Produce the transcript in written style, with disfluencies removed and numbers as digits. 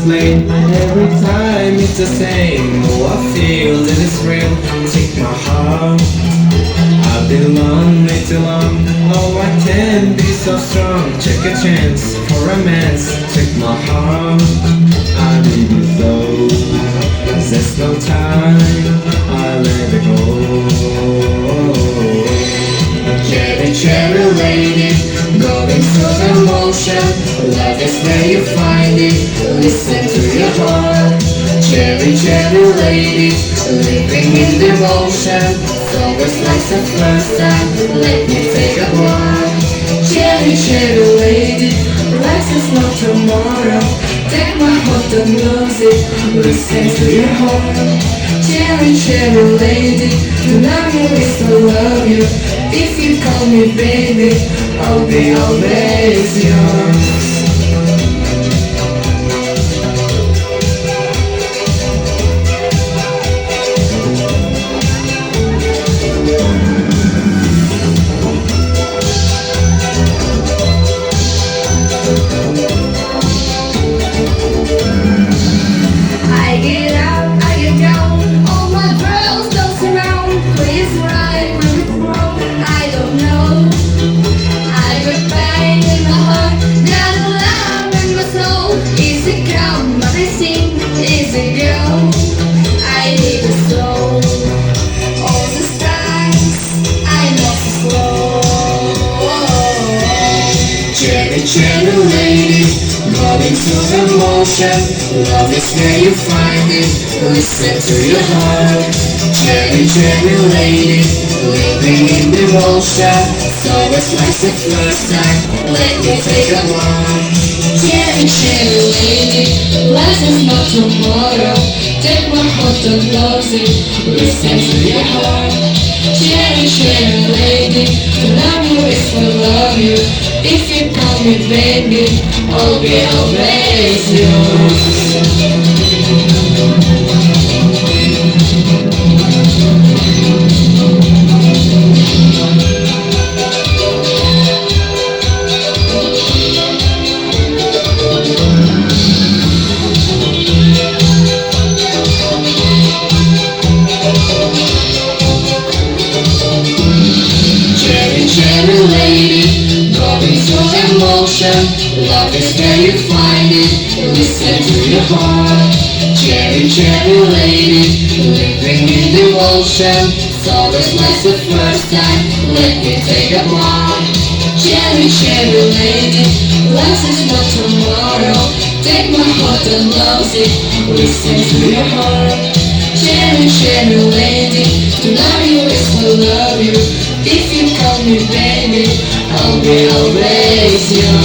explain. Every time it's the same. Oh, I feel that it's real. Take my heart. I've been lonely too long. Oh, I can't be so strong. Take a chance for romance. Take my heart. I need you so. There's no time. I let it go. Cherry, cherry lady, going through the motion. Love is where you find it. Listen to your heart. Cherry, cherry lady, living in devotion. So it's like the first time. Let me take a walk. Cherry, cherry lady, life is not tomorrow. Take my heart and lose it. Listen to your heart. Cherry, cherry lady, to love you is to love you. If you call me baby, I'll be always yours. I get up, I get down, all my girls don't surround. Please right when it's wrong, I don't know. I got pain in my heart, got a love in my soul. Easy come, but I sing, easy go. I need a soul. All the stars, I know so slow. Cherry, cherry lady, going through the motion. Love is where you find it. Listen to your heart. Cherry, cherry lady, living in devotion. So it's like the first time. Let me take a walk. Cherry, cherry lady, life is not tomorrow. Take my heart and lose it. Listen to your heart. Cherry, cherry lady, to love you is to love you. If you call me baby, I'll be always yours. Cherry, cherry lady, going through emotion. Love is where you find it. Listen to your heart. Cherry, cherry lady, living in devotion. So it's like the first time. Let me take a walk. Cherry, cherry lady, life is not tomorrow. Take my heart and lose it. Listen to your heart. Cherry, cherry lady, to love you is to love you. If you call me baby, I'll be always yours.